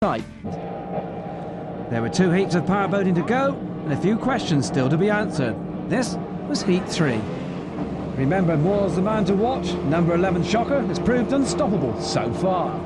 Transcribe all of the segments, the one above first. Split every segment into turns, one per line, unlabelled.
Right. There were 2 heats of powerboating to go and a few questions still to be answered. This was Heat 3. Remember, Moore's the man to watch. Number 11 Shocker has proved unstoppable so far.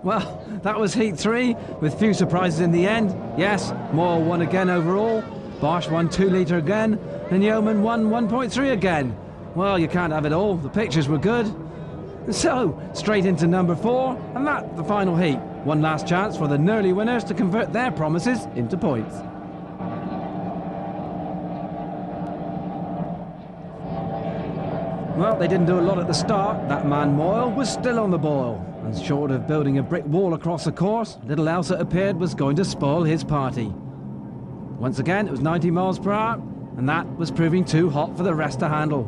Well, that was Heat 3, with few surprises in the end. Yes, Moore won again overall, Bosch won 2 litre again, and Yeoman won 1.3 again. Well, you can't have it all, the pictures were good. So, straight into number 4, and that's the final heat. One last chance for the Nurley winners to convert their promises into points. Well, they didn't do a lot at the start. That man Moyle was still on the boil. And short of building a brick wall across the course, little else it appeared was going to spoil his party. Once again, it was 90 miles per hour, and that was proving too hot for the rest to handle.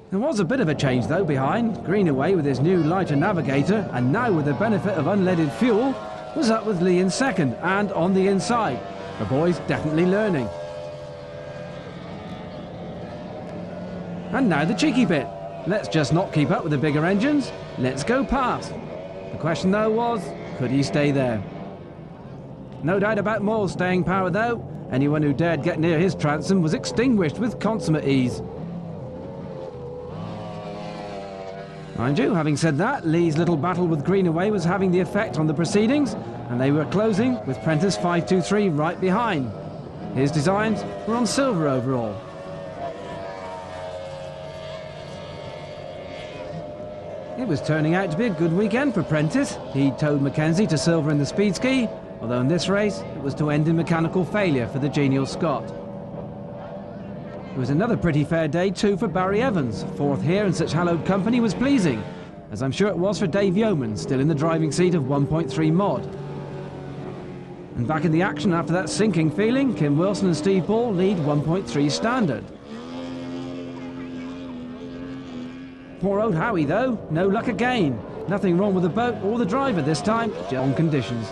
There was a bit of a change though behind. Greenaway with his new lighter navigator, and now with the benefit of unleaded fuel, was up with Lee in second and on the inside. The boy's definitely learning. And now the cheeky bit. Let's just not keep up with the bigger engines. Let's go past. The question though was, could he stay there? No doubt about Moore's staying power though. Anyone who dared get near his transom was extinguished with consummate ease. Mind you, having said that, Lee's little battle with Greenaway was having the effect on the proceedings, and they were closing with Prentice 523 right behind. His designs were on silver overall. It was turning out to be a good weekend for Prentice. He towed Mackenzie to silver in the speed ski, although in this race it was to end in mechanical failure for the genial Scot. It was another pretty fair day too for Barry Evans. 4th here in such hallowed company was pleasing, as I'm sure it was for Dave Yeoman, still in the driving seat of 1.3 mod. And back in the action after that sinking feeling, Kim Wilson and Steve Ball lead 1.3 standard. Poor old Howie though, no luck again. Nothing wrong with the boat or the driver this time, just on conditions.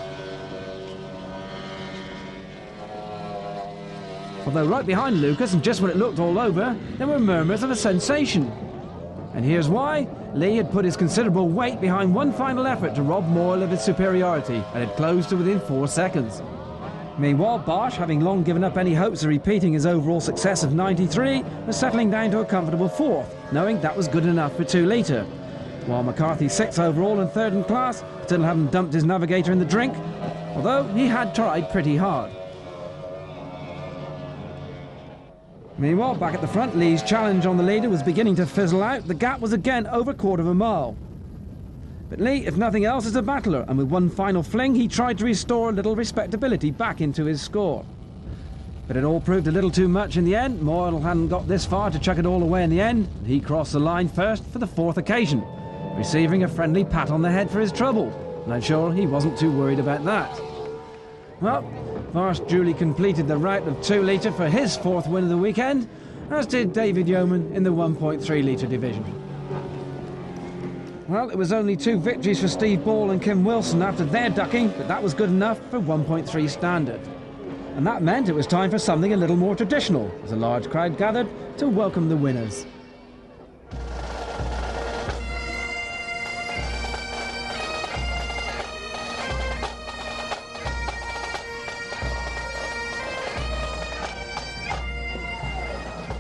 Although right behind Lucas, and just when it looked all over, there were murmurs of a sensation. And here's why. Lee had put his considerable weight behind one final effort to rob Moyle of his superiority, and had closed to within 4 seconds. Meanwhile, Bosch, having long given up any hopes of repeating his overall success of 93, was settling down to a comfortable 4th, knowing that was good enough for 2 litre. While McCarthy 6th overall and 3rd in class, still hadn't dumped his navigator in the drink, although he had tried pretty hard. Meanwhile, back at the front, Lee's challenge on the leader was beginning to fizzle out. The gap was again over a quarter of a mile. But Lee, if nothing else, is a battler, and with one final fling, he tried to restore a little respectability back into his score. But it all proved a little too much in the end. Moyle hadn't got this far to chuck it all away in the end, and he crossed the line first for the fourth occasion, receiving a friendly pat on the head for his trouble, and I'm sure he wasn't too worried about that. Well, Varsh duly completed the route of 2 litre for his 4th win of the weekend, as did David Yeoman in the 1.3 litre division. Well, it was only 2 victories for Steve Ball and Kim Wilson after their ducking, but that was good enough for 1.3 standard. And that meant it was time for something a little more traditional, as a large crowd gathered to welcome the winners.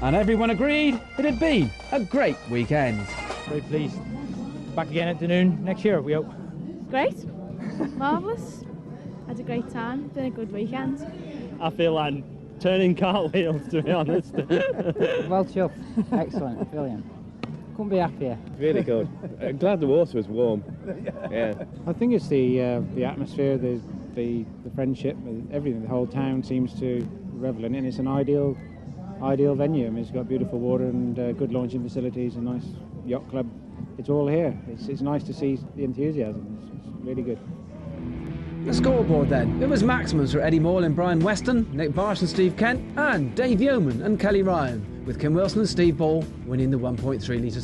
And everyone agreed it had been a great weekend.
Very pleased. Back again at Dunoon next year, we hope.
Great, marvellous. Had a great time, been a good weekend.
I feel like turning cartwheels, to be honest.
Well chuffed, excellent, brilliant. Couldn't be happier.
Really good. I'm glad the water was warm. Yeah.
I think it's the atmosphere, the friendship, everything. The whole town seems to revel in it, and it's an ideal venue. I mean, it's got beautiful water and good launching facilities, a nice yacht club. It's all here. It's nice to see the enthusiasm. It's really good.
The scoreboard then. It was maximums for Eddie Moyle and Brian Weston, Nick Barsh and Steve Kent, and Dave Yeoman and Kelly Ryan, with Kim Wilson and Steve Ball winning the 1.3 litre